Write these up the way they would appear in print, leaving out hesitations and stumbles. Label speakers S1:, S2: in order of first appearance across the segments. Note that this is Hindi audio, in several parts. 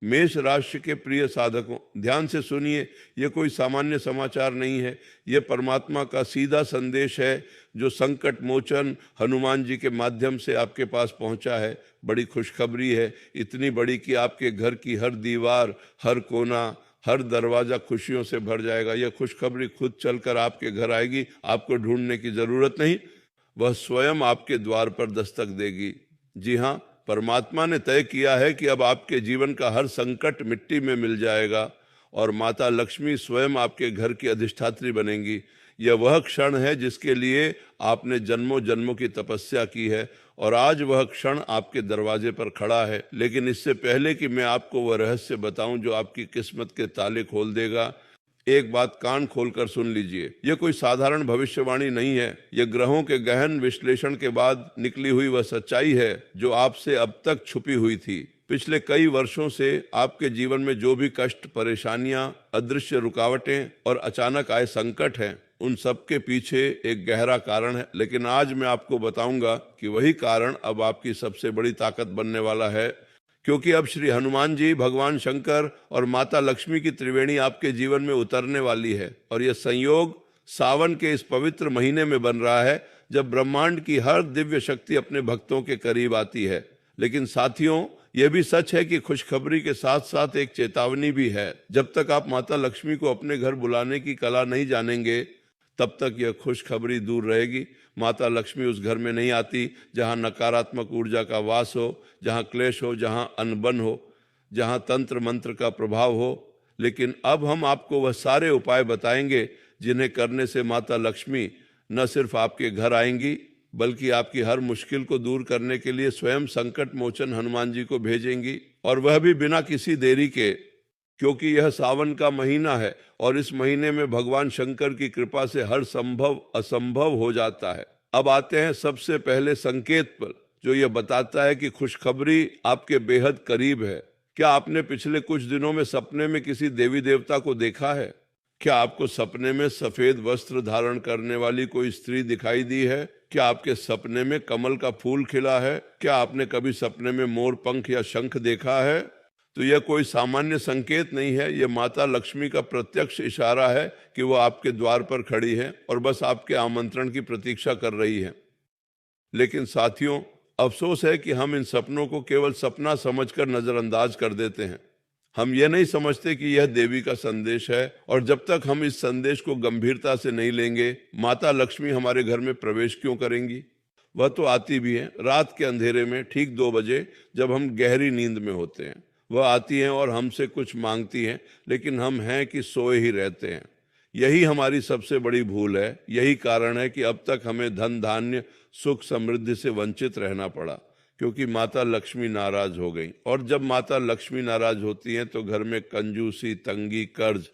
S1: मेष राशि के प्रिय साधकों, ध्यान से सुनिए, ये कोई सामान्य समाचार नहीं है। ये परमात्मा का सीधा संदेश है जो संकट मोचन हनुमान जी के माध्यम से आपके पास पहुंचा है। बड़ी खुशखबरी है, इतनी बड़ी कि आपके घर की हर दीवार, हर कोना, हर दरवाजा खुशियों से भर जाएगा। यह खुशखबरी खुद चलकर आपके घर आएगी, आपको ढूंढने की जरूरत नहीं, वह स्वयं आपके द्वार पर दस्तक देगी। जी हाँ, परमात्मा ने तय किया है कि अब आपके जीवन का हर संकट मिट्टी में मिल जाएगा और माता लक्ष्मी स्वयं आपके घर की अधिष्ठात्री बनेंगी। यह वह क्षण है जिसके लिए आपने जन्मों जन्मों की तपस्या की है और आज वह क्षण आपके दरवाजे पर खड़ा है। लेकिन इससे पहले कि मैं आपको वह रहस्य बताऊं जो आपकी किस्मत के ताले खोल देगा, एक बात कान खोलकर सुन लीजिए। यह कोई साधारण भविष्यवाणी नहीं है, यह ग्रहों के गहन विश्लेषण के बाद निकली हुई वह सच्चाई है जो आपसे अब तक छुपी हुई थी। पिछले कई वर्षों से आपके जीवन में जो भी कष्ट, परेशानियां, अदृश्य रुकावटें और अचानक आए संकट हैं, उन सब के पीछे एक गहरा कारण है। लेकिन आज मैं आपको बताऊंगा कि वही कारण अब आपकी सबसे बड़ी ताकत बनने वाला है, क्योंकि अब श्री हनुमान जी, भगवान शंकर और माता लक्ष्मी की त्रिवेणी आपके जीवन में उतरने वाली है। और यह संयोग सावन के इस पवित्र महीने में बन रहा है जब ब्रह्मांड की हर दिव्य शक्ति अपने भक्तों के करीब आती है। लेकिन साथियों, यह भी सच है कि खुशखबरी के साथ साथ एक चेतावनी भी है। जब तक आप माता लक्ष्मी को अपने घर बुलाने की कला नहीं जानेंगे, तब तक यह खुशखबरी दूर रहेगी। माता लक्ष्मी उस घर में नहीं आती जहां नकारात्मक ऊर्जा का वास हो, जहां क्लेश हो, जहां अनबन हो, जहां तंत्र मंत्र का प्रभाव हो। लेकिन अब हम आपको वह सारे उपाय बताएंगे जिन्हें करने से माता लक्ष्मी न सिर्फ आपके घर आएंगी, बल्कि आपकी हर मुश्किल को दूर करने के लिए स्वयं संकट मोचन हनुमान जी को भेजेंगी, और वह भी बिना किसी देरी के, क्योंकि यह सावन का महीना है और इस महीने में भगवान शंकर की कृपा से हर संभव असंभव हो जाता है। अब आते हैं सबसे पहले संकेत पर, जो यह बताता है कि खुशखबरी आपके बेहद करीब है। क्या आपने पिछले कुछ दिनों में सपने में किसी देवी देवता को देखा है? क्या आपको सपने में सफेद वस्त्र धारण करने वाली कोई स्त्री दिखाई दी है? क्या आपके सपने में कमल का फूल खिला है? क्या आपने कभी सपने में मोर पंख या शंख देखा है? तो यह कोई सामान्य संकेत नहीं है, यह माता लक्ष्मी का प्रत्यक्ष इशारा है कि वह आपके द्वार पर खड़ी है और बस आपके आमंत्रण की प्रतीक्षा कर रही है। लेकिन साथियों, अफसोस है कि हम इन सपनों को केवल सपना समझकर नजरअंदाज कर देते हैं। हम ये नहीं समझते कि यह देवी का संदेश है, और जब तक हम इस संदेश को गंभीरता से नहीं लेंगे, माता लक्ष्मी हमारे घर में प्रवेश क्यों करेंगी? वह तो आती भी हैं रात के अंधेरे में, ठीक 2 बजे, जब हम गहरी नींद में होते हैं। वह आती हैं और हमसे कुछ मांगती हैं, लेकिन हम हैं कि सोए ही रहते हैं। यही हमारी सबसे बड़ी भूल है। यही कारण है कि अब तक हमें धन धान्य, सुख समृद्धि से वंचित रहना पड़ा, क्योंकि माता लक्ष्मी नाराज हो गई। और जब माता लक्ष्मी नाराज होती हैं तो घर में कंजूसी, तंगी, कर्ज,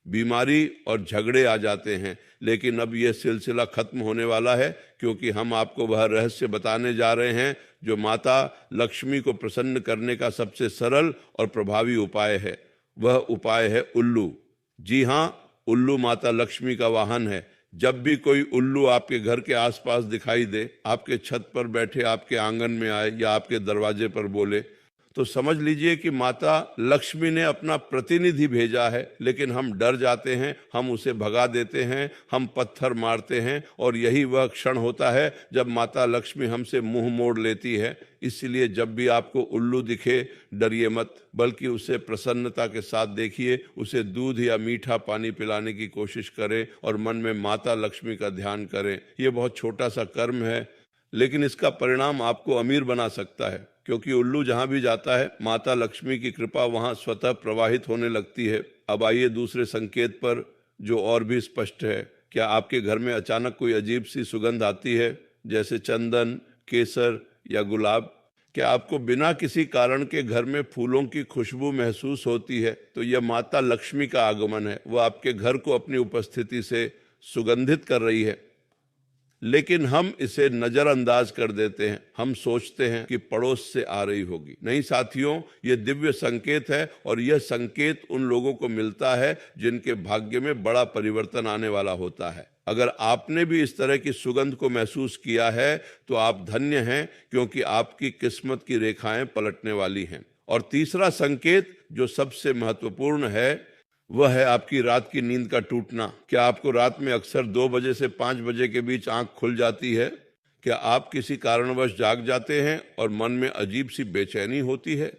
S1: बीमारी और झगड़े आ जाते हैं। लेकिन अब यह सिलसिला खत्म होने वाला है, क्योंकि हम आपको वह रहस्य बताने जा रहे हैं जो माता लक्ष्मी को प्रसन्न करने का सबसे सरल और प्रभावी उपाय है। वह उपाय है उल्लू। जी हाँ, उल्लू माता लक्ष्मी का वाहन है। जब भी कोई उल्लू आपके घर के आसपास दिखाई दे, आपके छत पर बैठे आपके आंगन में आए या आपके दरवाजे पर बोले, तो समझ लीजिए कि माता लक्ष्मी ने अपना प्रतिनिधि भेजा है। लेकिन हम डर जाते हैं, हम उसे भगा देते हैं, हम पत्थर मारते हैं, और यही वह क्षण होता है जब माता लक्ष्मी हमसे मुंह मोड़ लेती है। इसलिए जब भी आपको उल्लू दिखे, डरिए मत, बल्कि उसे प्रसन्नता के साथ देखिए, उसे दूध या मीठा पानी पिलाने की कोशिश करें और मन में माता लक्ष्मी का ध्यान करें। यह बहुत छोटा सा कर्म है, लेकिन इसका परिणाम आपको अमीर बना सकता है, क्योंकि उल्लू जहां भी जाता है, माता लक्ष्मी की कृपा वहां स्वतः प्रवाहित होने लगती है। अब आइए दूसरे संकेत पर, जो और भी स्पष्ट है। क्या आपके घर में अचानक कोई अजीब सी सुगंध आती है, जैसे चंदन, केसर या गुलाब? क्या आपको बिना किसी कारण के घर में फूलों की खुशबू महसूस होती है? तो यह माता लक्ष्मी का आगमन है। वह आपके घर को अपनी उपस्थिति से सुगंधित कर रही है। लेकिन हम इसे नजरअंदाज कर देते हैं। हम सोचते हैं कि पड़ोस से आ रही होगी। नहीं साथियों, यह दिव्य संकेत है, और यह संकेत उन लोगों को मिलता है जिनके भाग्य में बड़ा परिवर्तन आने वाला होता है। अगर आपने भी इस तरह की सुगंध को महसूस किया है तो आप धन्य हैं, क्योंकि आपकी किस्मत की रेखाएं पलटने वाली हैं। और तीसरा संकेत जो सबसे महत्वपूर्ण है वह है आपकी रात की नींद का टूटना। क्या आपको रात में अक्सर 2 बजे से 5 बजे के बीच आंख खुल जाती है? क्या आप किसी कारणवश जाग जाते हैं और मन में अजीब सी बेचैनी होती है?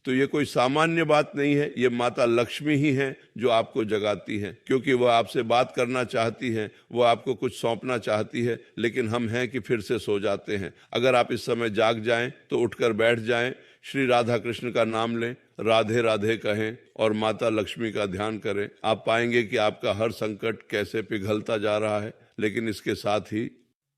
S1: तो ये कोई सामान्य बात नहीं है, ये माता लक्ष्मी ही हैं जो आपको जगाती हैं, क्योंकि वह आपसे बात करना चाहती हैं, वह आपको कुछ सौंपना चाहती है, लेकिन हम हैं कि फिर से सो जाते हैं। अगर आप इस समय जाग जाएं तो उठकर बैठ जाएं, श्री राधा कृष्ण का नाम लें, राधे राधे कहें और माता लक्ष्मी का ध्यान करें। आप पाएंगे कि आपका हर संकट कैसे पिघलता जा रहा है। लेकिन इसके साथ ही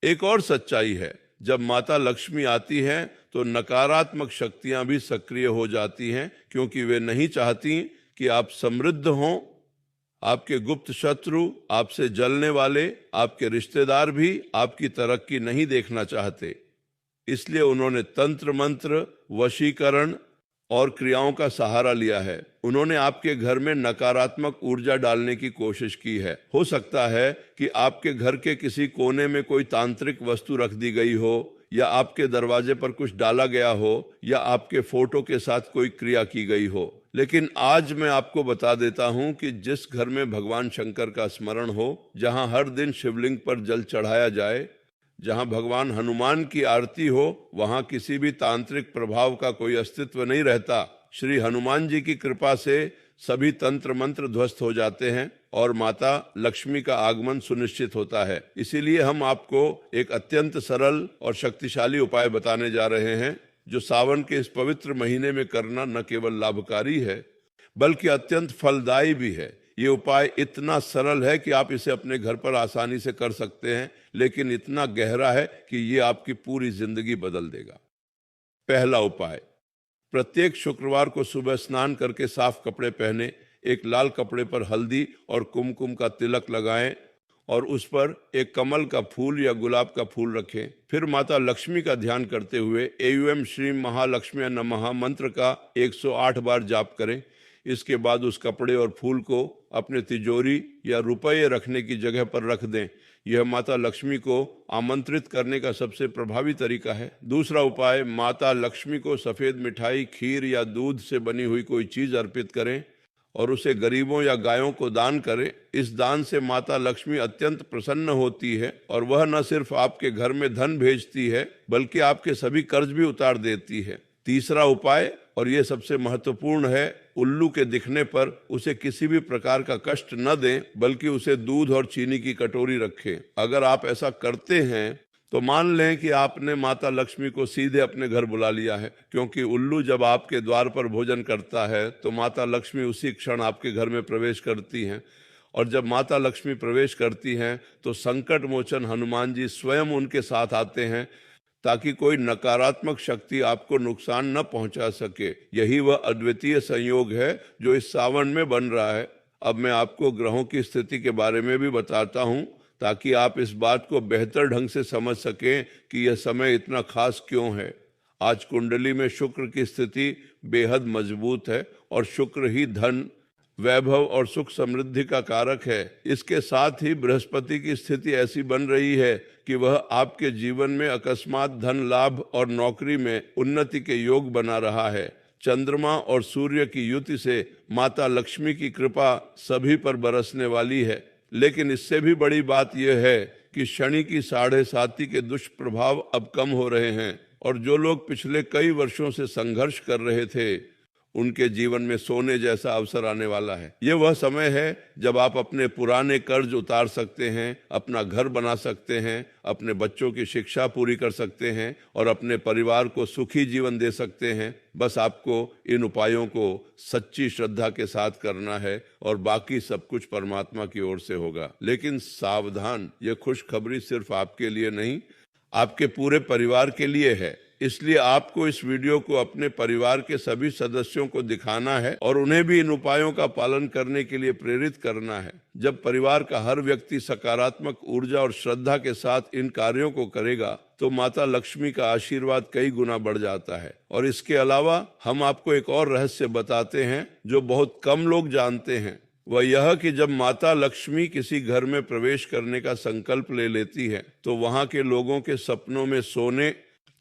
S1: एक और सच्चाई है, जब माता लक्ष्मी आती हैं तो नकारात्मक शक्तियां भी सक्रिय हो जाती हैं, क्योंकि वे नहीं चाहती कि आप समृद्ध हों। आपके गुप्त शत्रु, आपसे जलने वाले, आपके रिश्तेदार भी आपकी तरक्की नहीं देखना चाहते। इसलिए उन्होंने तंत्र मंत्र, वशीकरण और क्रियाओं का सहारा लिया है। उन्होंने आपके घर में नकारात्मक ऊर्जा डालने की कोशिश की है। हो सकता है कि आपके घर के किसी कोने में कोई तांत्रिक वस्तु रख दी गई हो, या आपके दरवाजे पर कुछ डाला गया हो, या आपके फोटो के साथ कोई क्रिया की गई हो। लेकिन आज मैं आपको बता देता हूं कि जिस घर में भगवान शंकर का स्मरण हो, जहां हर दिन शिवलिंग पर जल चढ़ाया जाए, जहां भगवान हनुमान की आरती हो, वहां किसी भी तांत्रिक प्रभाव का कोई अस्तित्व नहीं रहता। श्री हनुमान जी की कृपा से सभी तंत्र मंत्र ध्वस्त हो जाते हैं और माता लक्ष्मी का आगमन सुनिश्चित होता है। इसीलिए हम आपको एक अत्यंत सरल और शक्तिशाली उपाय बताने जा रहे हैं, जो सावन के इस पवित्र महीने में करना न केवल लाभकारी है बल्कि अत्यंत फलदायी भी है। ये उपाय इतना सरल है कि आप इसे अपने घर पर आसानी से कर सकते हैं, लेकिन इतना गहरा है कि ये आपकी पूरी जिंदगी बदल देगा। पहला उपाय, प्रत्येक शुक्रवार को सुबह स्नान करके साफ कपड़े पहने, एक लाल कपड़े पर हल्दी और कुमकुम का तिलक लगाएं और उस पर एक कमल का फूल या गुलाब का फूल रखें। फिर माता लक्ष्मी का ध्यान करते हुए एवं श्री महालक्ष्मी नमः मंत्र का 108 बार जाप करें। इसके बाद उस कपड़े और फूल को अपने तिजोरी या रुपये रखने की जगह पर रख दें। यह माता लक्ष्मी को आमंत्रित करने का सबसे प्रभावी तरीका है। दूसरा उपाय, माता लक्ष्मी को सफ़ेद मिठाई, खीर या दूध से बनी हुई कोई चीज़ अर्पित करें और उसे गरीबों या गायों को दान करें। इस दान से माता लक्ष्मी अत्यंत प्रसन्न होती है और वह न सिर्फ आपके घर में धन भेजती है बल्कि आपके सभी कर्ज भी उतार देती है। तीसरा उपाय, और ये सबसे महत्वपूर्ण है, उल्लू के दिखने पर उसे किसी भी प्रकार का कष्ट न दें बल्कि उसे दूध और चीनी की कटोरी रखें। अगर आप ऐसा करते हैं तो मान लें कि आपने माता लक्ष्मी को सीधे अपने घर बुला लिया है, क्योंकि उल्लू जब आपके द्वार पर भोजन करता है तो माता लक्ष्मी उसी क्षण आपके घर में प्रवेश करती हैं, और जब माता लक्ष्मी प्रवेश करती हैं तो संकट मोचन हनुमान जी स्वयं उनके साथ आते हैं ताकि कोई नकारात्मक शक्ति आपको नुकसान न पहुंचा सके। यही वह अद्वितीय संयोग है जो इस सावन में बन रहा है। अब मैं आपको ग्रहों की स्थिति के बारे में भी बताता हूं ताकि आप इस बात को बेहतर ढंग से समझ सकें कि यह समय इतना खास क्यों है। आज कुंडली में शुक्र की स्थिति बेहद मजबूत है और शुक्र ही धन, वैभव और सुख समृद्धि का कारक है। इसके साथ ही बृहस्पति की स्थिति ऐसी बन रही है कि वह आपके जीवन में अकस्मात धन लाभ और नौकरी में उन्नति के योग बना रहा है। चंद्रमा और सूर्य की युति से माता लक्ष्मी की कृपा सभी पर बरसने वाली है। लेकिन इससे भी बड़ी बात यह है कि शनि की 7.5 के दुष्प्रभाव अब कम हो रहे हैं और जो लोग पिछले कई वर्षों से संघर्ष कर रहे थे उनके जीवन में सोने जैसा अवसर आने वाला है। ये वह समय है जब आप अपने पुराने कर्ज उतार सकते हैं, अपना घर बना सकते हैं, अपने बच्चों की शिक्षा पूरी कर सकते हैं और अपने परिवार को सुखी जीवन दे सकते हैं। बस आपको इन उपायों को सच्ची श्रद्धा के साथ करना है और बाकी सब कुछ परमात्मा की ओर से होगा। लेकिन सावधान, ये खुशखबरी सिर्फ आपके लिए नहीं, आपके पूरे परिवार के लिए है। इसलिए आपको इस वीडियो को अपने परिवार के सभी सदस्यों को दिखाना है और उन्हें भी इन उपायों का पालन करने के लिए प्रेरित करना है। जब परिवार का हर व्यक्ति सकारात्मक ऊर्जा और श्रद्धा के साथ इन कार्यों को करेगा तो माता लक्ष्मी का आशीर्वाद कई गुना बढ़ जाता है। और इसके अलावा हम आपको एक और रहस्य बताते हैं जो बहुत कम लोग जानते हैं। वह यह कि जब माता लक्ष्मी किसी घर में प्रवेश करने का संकल्प ले लेती है तो वहां के लोगों के सपनों में सोने,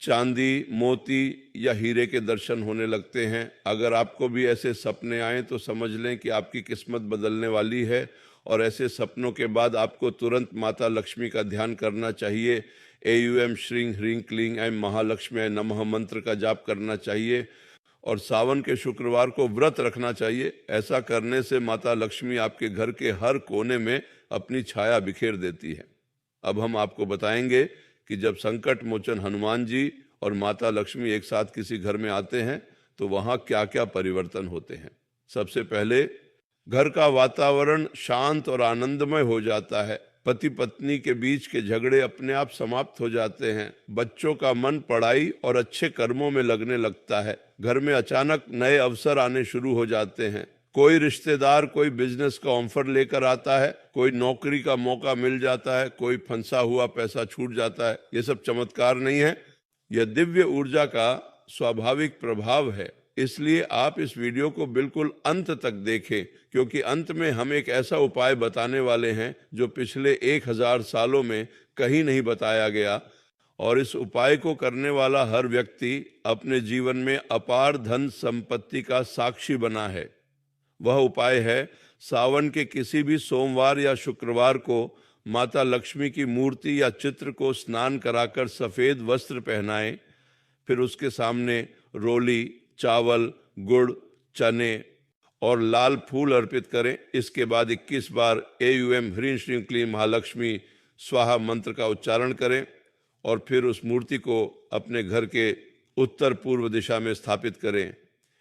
S1: चांदी, मोती या हीरे के दर्शन होने लगते हैं। अगर आपको भी ऐसे सपने आए तो समझ लें कि आपकी किस्मत बदलने वाली है, और ऐसे सपनों के बाद आपको तुरंत माता लक्ष्मी का ध्यान करना चाहिए। एयूएम श्रीं ह्रीं क्लीं ऐं महालक्ष्मी नमः मंत्र का जाप करना चाहिए, और सावन के शुक्रवार को व्रत रखना चाहिए। ऐसा करने से माता लक्ष्मी आपके घर के हर कोने में अपनी छाया बिखेर देती है। अब हम आपको बताएंगे कि जब संकट मोचन हनुमान जी और माता लक्ष्मी एक साथ किसी घर में आते हैं तो वहाँ क्या क्या परिवर्तन होते हैं। सबसे पहले घर का वातावरण शांत और आनंदमय हो जाता है। पति पत्नी के बीच के झगड़े अपने आप समाप्त हो जाते हैं। बच्चों का मन पढ़ाई और अच्छे कर्मों में लगने लगता है। घर में अचानक नए अवसर आने शुरू हो जाते हैं। कोई रिश्तेदार कोई बिजनेस का ऑफर लेकर आता है, कोई नौकरी का मौका मिल जाता है, कोई फंसा हुआ पैसा छूट जाता है। ये सब चमत्कार नहीं है, यह दिव्य ऊर्जा का स्वाभाविक प्रभाव है। इसलिए आप इस वीडियो को बिल्कुल अंत तक देखें, क्योंकि अंत में हम एक ऐसा उपाय बताने वाले हैं जो पिछले 1000 सालों में कहीं नहीं बताया गया, और इस उपाय को करने वाला हर व्यक्ति अपने जीवन में अपार धन संपत्ति का साक्षी बना है। वह उपाय है, सावन के किसी भी सोमवार या शुक्रवार को माता लक्ष्मी की मूर्ति या चित्र को स्नान कराकर सफ़ेद वस्त्र पहनाएं। फिर उसके सामने रोली, चावल, गुड़, चने और लाल फूल अर्पित करें। इसके बाद 21 बार एयूएम ह्रीं श्रीं क्लीं महालक्ष्मी स्वाहा मंत्र का उच्चारण करें, और फिर उस मूर्ति को अपने घर के उत्तर पूर्व दिशा में स्थापित करें।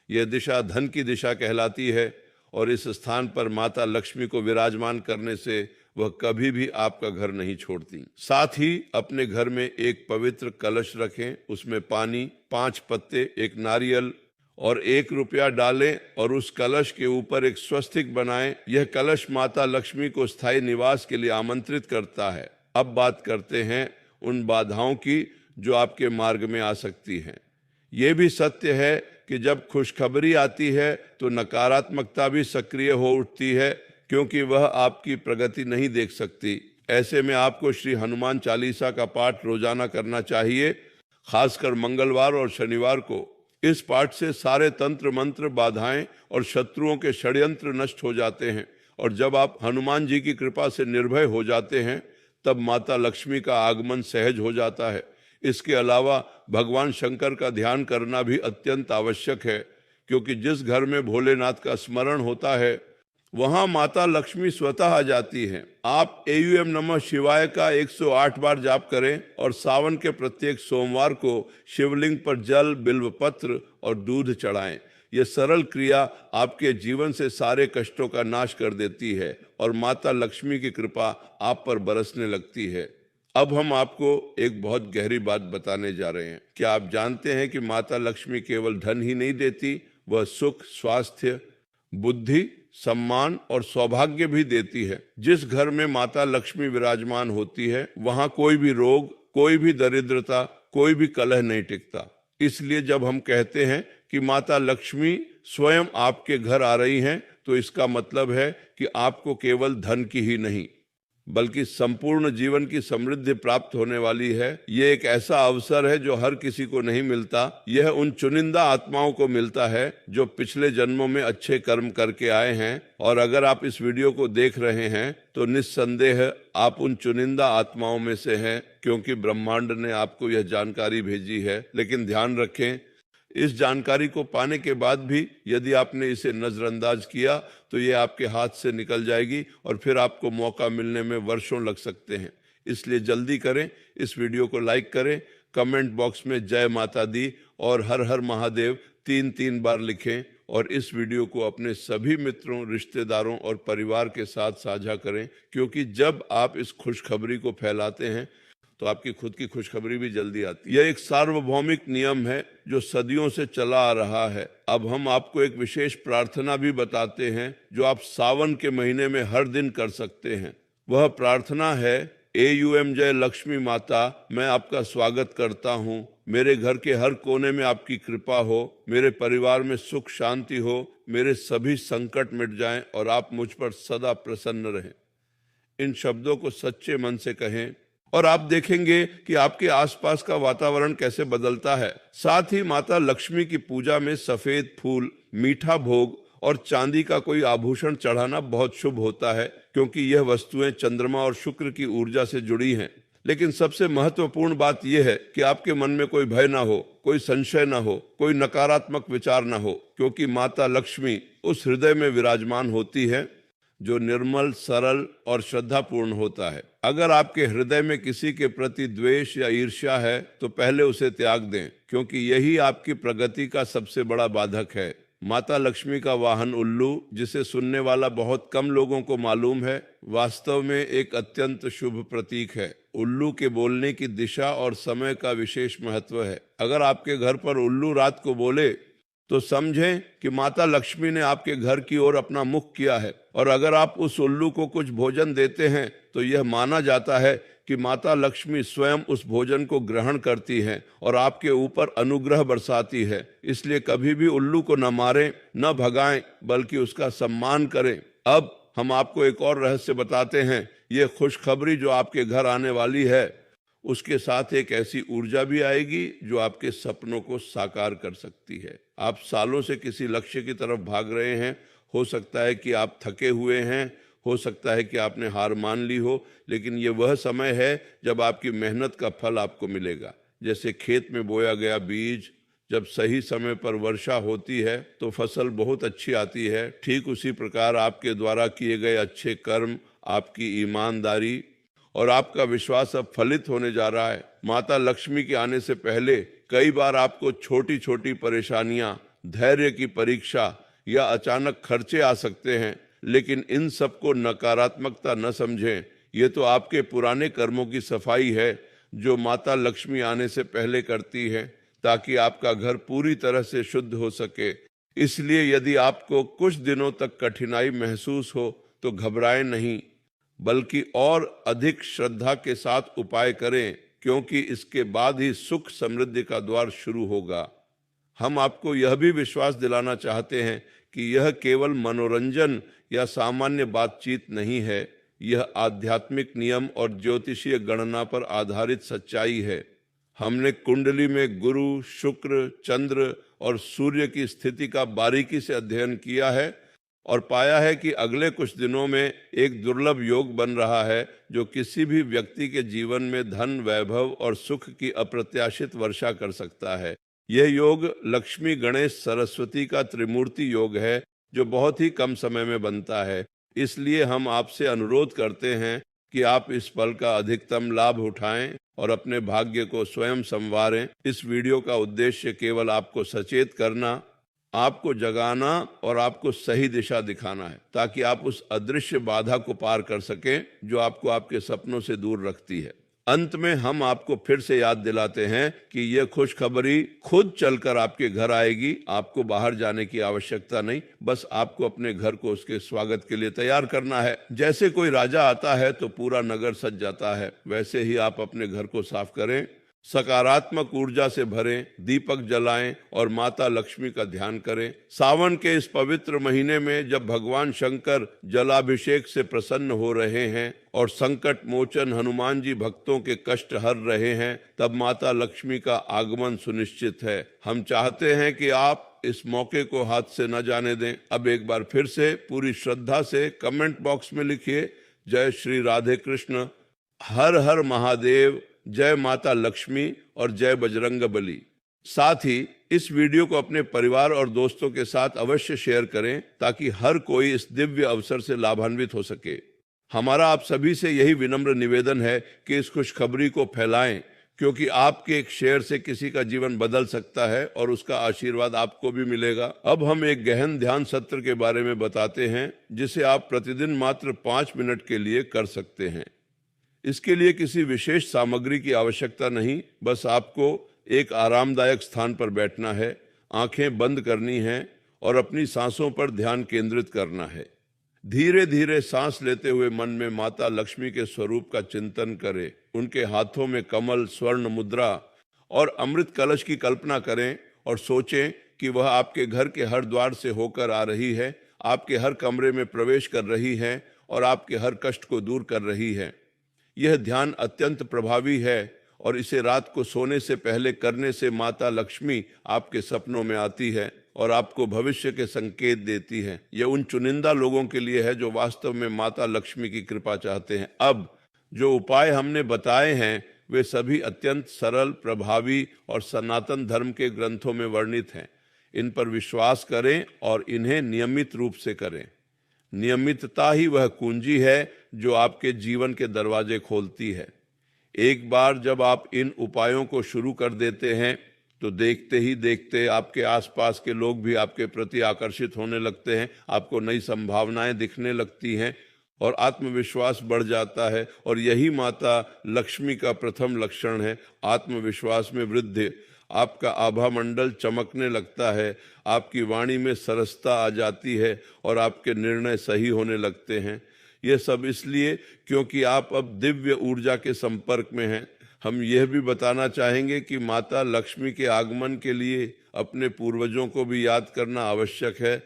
S1: यह दिशा धन की दिशा कहलाती है, और इस स्थान पर माता लक्ष्मी को विराजमान करने से वह कभी भी आपका घर नहीं छोड़ती। साथ ही अपने घर में एक पवित्र कलश रखें, उसमें पानी, 5 पत्ते, एक नारियल और 1 रुपया डालें, और उस कलश के ऊपर एक स्वस्तिक बनाएं। यह कलश माता लक्ष्मी को स्थायी निवास के लिए आमंत्रित करता है। अब बात करते हैं उन बाधाओं की जो आपके मार्ग में आ सकती हैं। ये भी सत्य है कि जब खुशखबरी आती है तो नकारात्मकता भी सक्रिय हो उठती है, क्योंकि वह आपकी प्रगति नहीं देख सकती। ऐसे में आपको श्री हनुमान चालीसा का पाठ रोजाना करना चाहिए, खासकर मंगलवार और शनिवार को। इस पाठ से सारे तंत्र मंत्र, बाधाएं और शत्रुओं के षड्यंत्र नष्ट हो जाते हैं, और जब आप हनुमान जी की कृपा से निर्भय हो जाते हैं तब माता लक्ष्मी का आगमन सहज हो जाता है। इसके अलावा भगवान शंकर का ध्यान करना भी अत्यंत आवश्यक है, क्योंकि जिस घर में भोलेनाथ का स्मरण होता है वहां माता लक्ष्मी स्वतः आ जाती हैं। आप एयूएम नमः शिवाय का 108 बार जाप करें, और सावन के प्रत्येक सोमवार को शिवलिंग पर जल, बिल्वपत्र और दूध चढ़ाएं। यह सरल क्रिया आपके जीवन से सारे कष्टों का नाश कर देती है, और माता लक्ष्मी की कृपा आप पर बरसने लगती है। अब हम आपको एक बहुत गहरी बात बताने जा रहे हैं। क्या आप जानते हैं कि माता लक्ष्मी केवल धन ही नहीं देती, वह सुख, स्वास्थ्य, बुद्धि, सम्मान और सौभाग्य भी देती है। जिस घर में माता लक्ष्मी विराजमान होती है वहां कोई भी रोग, कोई भी दरिद्रता, कोई भी कलह नहीं टिकता। इसलिए जब हम कहते हैं कि माता लक्ष्मी स्वयं आपके घर आ रही हैं, तो इसका मतलब है कि आपको केवल धन की ही नहीं बल्कि संपूर्ण जीवन की समृद्धि प्राप्त होने वाली है। ये एक ऐसा अवसर है जो हर किसी को नहीं मिलता। यह उन चुनिंदा आत्माओं को मिलता है जो पिछले जन्मों में अच्छे कर्म करके आए हैं। और अगर आप इस वीडियो को देख रहे हैं तो निस्संदेह आप उन चुनिंदा आत्माओं में से हैं, क्योंकि ब्रह्मांड ने आपको यह जानकारी भेजी है। लेकिन ध्यान रखें, इस जानकारी को पाने के बाद भी यदि आपने इसे नजरअंदाज किया तो ये आपके हाथ से निकल जाएगी, और फिर आपको मौका मिलने में वर्षों लग सकते हैं। इसलिए जल्दी करें, इस वीडियो को लाइक करें, कमेंट बॉक्स में जय माता दी और हर हर महादेव 3-3 बार लिखें, और इस वीडियो को अपने सभी मित्रों, रिश्तेदारों और परिवार के साथ साझा करें, क्योंकि जब आप इस खुशखबरी को फैलाते हैं तो आपकी खुद की खुशखबरी भी जल्दी आती है। यह एक सार्वभौमिक नियम है जो सदियों से चला आ रहा है। अब हम आपको एक विशेष प्रार्थना भी बताते हैं जो आप सावन के महीने में हर दिन कर सकते हैं। वह प्रार्थना है, एयूएम जय लक्ष्मी माता, मैं आपका स्वागत करता हूँ। मेरे घर के हर कोने में आपकी कृपा हो, मेरे परिवार में सुख शांति हो, मेरे सभी संकट मिट जाएं और आप मुझ पर सदा प्रसन्न रहें। इन शब्दों को सच्चे मन से कहें और आप देखेंगे कि आपके आसपास का वातावरण कैसे बदलता है। साथ ही माता लक्ष्मी की पूजा में सफेद फूल, मीठा भोग और चांदी का कोई आभूषण चढ़ाना बहुत शुभ होता है, क्योंकि यह वस्तुएं चंद्रमा और शुक्र की ऊर्जा से जुड़ी हैं। लेकिन सबसे महत्वपूर्ण बात यह है कि आपके मन में कोई भय ना हो, कोई संशय ना हो, कोई नकारात्मक विचार ना हो, क्योंकि माता लक्ष्मी उस हृदय में विराजमान होती है जो निर्मल, सरल और श्रद्धापूर्ण होता है। अगर आपके हृदय में किसी के प्रति द्वेष या ईर्ष्या है तो पहले उसे त्याग दें, क्योंकि यही आपकी प्रगति का सबसे बड़ा बाधक है। माता लक्ष्मी का वाहन उल्लू, जिसे सुनने वाला बहुत कम लोगों को मालूम है, वास्तव में एक अत्यंत शुभ प्रतीक है। उल्लू के बोलने की दिशा और समय का विशेष महत्व है। अगर आपके घर पर उल्लू रात को बोले तो समझें कि माता लक्ष्मी ने आपके घर की ओर अपना मुख किया है, और अगर आप उस उल्लू को कुछ भोजन देते हैं तो यह माना जाता है कि माता लक्ष्मी स्वयं उस भोजन को ग्रहण करती हैं और आपके ऊपर अनुग्रह बरसाती है। इसलिए कभी भी उल्लू को न मारें, न भगाएं, बल्कि उसका सम्मान करें। अब हम आपको एक और रहस्य बताते हैं। ये खुशखबरी जो आपके घर आने वाली है, उसके साथ एक ऐसी ऊर्जा भी आएगी जो आपके सपनों को साकार कर सकती है। आप सालों से किसी लक्ष्य की तरफ भाग रहे हैं। हो सकता है कि आप थके हुए हैं, हो सकता है कि आपने हार मान ली हो, लेकिन ये वह समय है जब आपकी मेहनत का फल आपको मिलेगा। जैसे खेत में बोया गया बीज, जब सही समय पर वर्षा होती है तो फसल बहुत अच्छी आती है। ठीक उसी प्रकार आपके द्वारा किए गए अच्छे कर्म, आपकी ईमानदारी और आपका विश्वास अब फलित होने जा रहा है। माता लक्ष्मी के आने से पहले कई बार आपको छोटी छोटी परेशानियां, धैर्य की परीक्षा या अचानक खर्चे आ सकते हैं, लेकिन इन सब को नकारात्मकता न समझें। ये तो आपके पुराने कर्मों की सफाई है जो माता लक्ष्मी आने से पहले करती है, ताकि आपका घर पूरी तरह से शुद्ध हो सके। इसलिए यदि आपको कुछ दिनों तक कठिनाई महसूस हो तो घबराएं नहीं, बल्कि और अधिक श्रद्धा के साथ उपाय करें, क्योंकि इसके बाद ही सुख समृद्धि का द्वार शुरू होगा। हम आपको यह भी विश्वास दिलाना चाहते हैं कि यह केवल मनोरंजन या सामान्य बातचीत नहीं है। यह आध्यात्मिक नियम और ज्योतिषीय गणना पर आधारित सच्चाई है। हमने कुंडली में गुरु, शुक्र, चंद्र और सूर्य की स्थिति का बारीकी से अध्ययन किया है और पाया है कि अगले कुछ दिनों में एक दुर्लभ योग बन रहा है जो किसी भी व्यक्ति के जीवन में धन, वैभव और सुख की अप्रत्याशित वर्षा कर सकता है। यह योग लक्ष्मी, गणेश, सरस्वती का त्रिमूर्ति योग है जो बहुत ही कम समय में बनता है। इसलिए हम आपसे अनुरोध करते हैं कि आप इस पल का अधिकतम लाभ उठाएं और अपने भाग्य को स्वयं संवारें। इस वीडियो का उद्देश्य केवल आपको सचेत करना, आपको जगाना और आपको सही दिशा दिखाना है, ताकि आप उस अदृश्य बाधा को पार कर सकें जो आपको आपके सपनों से दूर रखती है। अंत में हम आपको फिर से याद दिलाते हैं कि यह खुशखबरी खुद चलकर आपके घर आएगी। आपको बाहर जाने की आवश्यकता नहीं, बस आपको अपने घर को उसके स्वागत के लिए तैयार करना है। जैसे कोई राजा आता है तो पूरा नगर सज जाता है, वैसे ही आप अपने घर को साफ करें, सकारात्मक ऊर्जा से भरें, दीपक जलाएं और माता लक्ष्मी का ध्यान करें। सावन के इस पवित्र महीने में जब भगवान शंकर जलाभिषेक से प्रसन्न हो रहे हैं और संकट मोचन हनुमान जी भक्तों के कष्ट हर रहे हैं, तब माता लक्ष्मी का आगमन सुनिश्चित है। हम चाहते हैं कि आप इस मौके को हाथ से न जाने दें। अब एक बार फिर से पूरी श्रद्धा से कमेंट बॉक्स में लिखिए, जय श्री राधे कृष्ण, हर हर महादेव, जय माता लक्ष्मी और जय बजरंगबली। साथ ही इस वीडियो को अपने परिवार और दोस्तों के साथ अवश्य शेयर करें, ताकि हर कोई इस दिव्य अवसर से लाभान्वित हो सके। हमारा आप सभी से यही विनम्र निवेदन है कि इस खुशखबरी को फैलाएं, क्योंकि आपके एक शेयर से किसी का जीवन बदल सकता है और उसका आशीर्वाद आपको भी मिलेगा। अब हम एक गहन ध्यान सत्र के बारे में बताते हैं, जिसे आप प्रतिदिन मात्र 5 मिनट के लिए कर सकते हैं। इसके लिए किसी विशेष सामग्री की आवश्यकता नहीं, बस आपको एक आरामदायक स्थान पर बैठना है, आंखें बंद करनी हैं और अपनी सांसों पर ध्यान केंद्रित करना है। धीरे धीरे सांस लेते हुए मन में माता लक्ष्मी के स्वरूप का चिंतन करें। उनके हाथों में कमल, स्वर्ण मुद्रा और अमृत कलश की कल्पना करें और सोचें कि वह आपके घर के हर द्वार से होकर आ रही है, आपके हर कमरे में प्रवेश कर रही है और आपके हर कष्ट को दूर कर रही है। यह ध्यान अत्यंत प्रभावी है और इसे रात को सोने से पहले करने से माता लक्ष्मी आपके सपनों में आती है और आपको भविष्य के संकेत देती है। यह उन चुनिंदा लोगों के लिए है जो वास्तव में माता लक्ष्मी की कृपा चाहते हैं। अब जो उपाय हमने बताए हैं वे सभी अत्यंत सरल, प्रभावी और सनातन धर्म के ग्रंथों में वर्णित हैं। इन पर विश्वास करें और इन्हें नियमित रूप से करें। नियमितता ही वह कुंजी है जो आपके जीवन के दरवाजे खोलती है। एक बार जब आप इन उपायों को शुरू कर देते हैं तो देखते ही देखते आपके आसपास के लोग भी आपके प्रति आकर्षित होने लगते हैं, आपको नई संभावनाएं दिखने लगती हैं और आत्मविश्वास बढ़ जाता है। और यही माता लक्ष्मी का प्रथम लक्षण है, आत्मविश्वास में वृद्धि। आपका आभा मंडल चमकने लगता है, आपकी वाणी में सरसता आ जाती है और आपके निर्णय सही होने लगते हैं। यह सब इसलिए क्योंकि आप अब दिव्य ऊर्जा के संपर्क में हैं। हम यह भी बताना चाहेंगे कि माता लक्ष्मी के आगमन के लिए अपने पूर्वजों को भी याद करना आवश्यक है,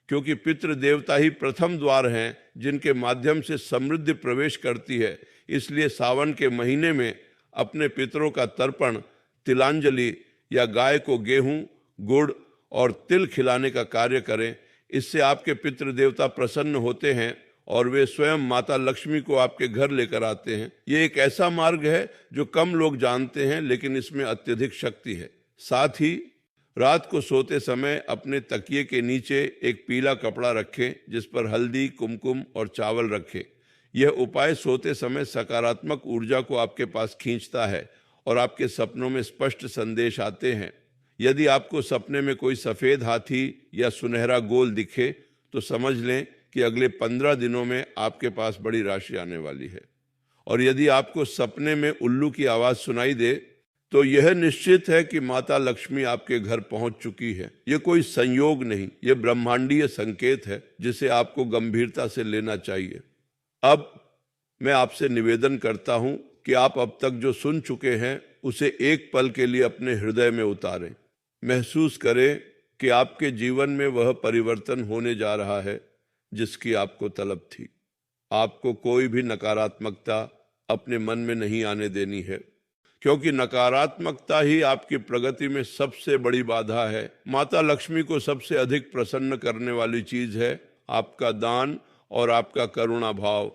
S1: क्योंकि पितृ देवता ही प्रथम द्वार हैं जिनके माध्यम से समृद्धि प्रवेश करती है। इसलिए सावन के महीने में अपने पितरों का तर्पण, तिलांजलि या गाय को गेहूं, गुड़ और तिल खिलाने का कार्य करें। इससे आपके पितृ देवता प्रसन्न होते हैं और वे स्वयं माता लक्ष्मी को आपके घर लेकर आते हैं। ये एक ऐसा मार्ग है जो कम लोग जानते हैं, लेकिन इसमें अत्यधिक शक्ति है। साथ ही रात को सोते समय अपने तकिए के नीचे एक पीला कपड़ा रखें जिस पर हल्दी, कुमकुम और चावल रखें। यह उपाय सोते समय सकारात्मक ऊर्जा को आपके पास खींचता है और आपके सपनों में स्पष्ट संदेश आते हैं। यदि आपको सपने में कोई सफ़ेद हाथी या सुनहरा गोल दिखे तो समझ लें कि अगले 15 दिनों में आपके पास बड़ी राशि आने वाली है। और यदि आपको सपने में उल्लू की आवाज़ सुनाई दे तो यह निश्चित है कि माता लक्ष्मी आपके घर पहुंच चुकी है। यह कोई संयोग नहीं, यह ब्रह्मांडीय संकेत है जिसे आपको गंभीरता से लेना चाहिए। अब मैं आपसे निवेदन करता हूं कि आप अब तक जो सुन चुके हैं उसे एक पल के लिए अपने हृदय में उतारें। महसूस करें कि आपके जीवन में वह परिवर्तन होने जा रहा है जिसकी आपको तलब थी। आपको कोई भी नकारात्मकता अपने मन में नहीं आने देनी है, क्योंकि नकारात्मकता ही आपकी प्रगति में सबसे बड़ी बाधा है। माता लक्ष्मी को सबसे अधिक प्रसन्न करने वाली चीज है आपका दान और आपका करुणा भाव।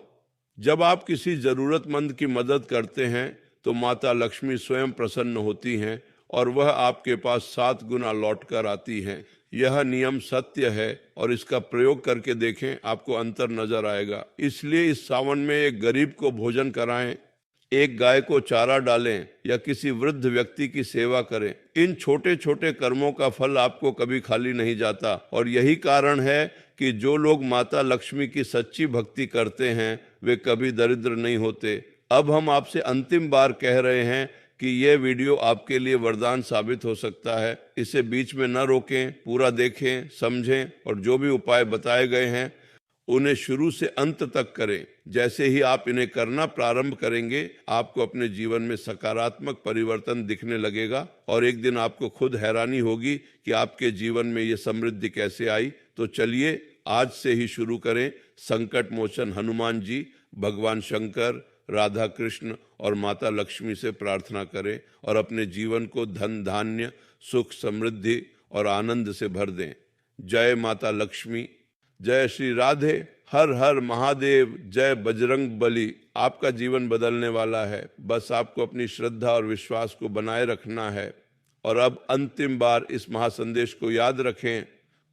S1: जब आप किसी जरूरतमंद की मदद करते हैं तो माता लक्ष्मी स्वयं प्रसन्न होती हैं और वह आपके पास 7 गुना लौट कर आती हैं। यह नियम सत्य है और इसका प्रयोग करके देखें, आपको अंतर नजर आएगा। इसलिए इस सावन में एक गरीब को भोजन कराएं, एक गाय को चारा डालें या किसी वृद्ध व्यक्ति की सेवा करें। इन छोटे छोटे कर्मों का फल आपको कभी खाली नहीं जाता और यही कारण है कि जो लोग माता लक्ष्मी की सच्ची भक्ति करते हैं वे कभी दरिद्र नहीं होते। अब हम आपसे अंतिम बार कह रहे हैं कि यह वीडियो आपके लिए वरदान साबित हो सकता है। इसे बीच में न रोकें, पूरा देखें, समझें और जो भी उपाय बताए गए हैं उन्हें शुरू से अंत तक करें। जैसे ही आप इन्हें करना प्रारंभ करेंगे आपको अपने जीवन में सकारात्मक परिवर्तन दिखने लगेगा और एक दिन आपको खुद हैरानी होगी कि आपके जीवन में ये समृद्धि कैसे आई। तो चलिए आज से ही शुरू करें। संकट मोचन हनुमान जी, भगवान शंकर, राधा कृष्ण और माता लक्ष्मी से प्रार्थना करें और अपने जीवन को धन, धान्य, सुख, समृद्धि और आनंद से भर दें। जय माता लक्ष्मी, जय श्री राधे, हर हर महादेव, जय बजरंग बली। आपका जीवन बदलने वाला है, बस आपको अपनी श्रद्धा और विश्वास को बनाए रखना है। और अब अंतिम बार इस महासंदेश को याद रखें,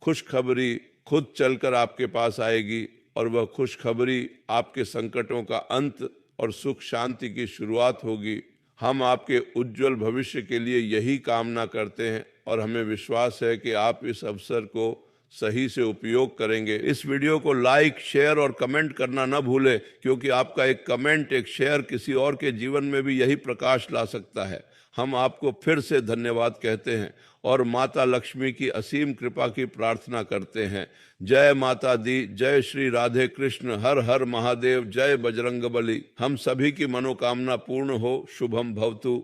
S1: खुशखबरी खुद चलकर आपके पास आएगी और वह खुशखबरी आपके संकटों का अंत और सुख शांति की शुरुआत होगी। हम आपके उज्जवल भविष्य के लिए यही कामना करते हैं और हमें विश्वास है कि आप इस अवसर को सही से उपयोग करेंगे। इस वीडियो को लाइक, शेयर और कमेंट करना न भूलें, क्योंकि आपका एक कमेंट, एक शेयर किसी और के जीवन में भी यही प्रकाश ला सकता है। हम आपको फिर से धन्यवाद कहते हैं और माता लक्ष्मी की असीम कृपा की प्रार्थना करते हैं। जय माता दी, जय श्री राधे कृष्ण, हर हर महादेव, जय बजरंग बली। हम सभी की मनोकामना पूर्ण हो। शुभम भवतु।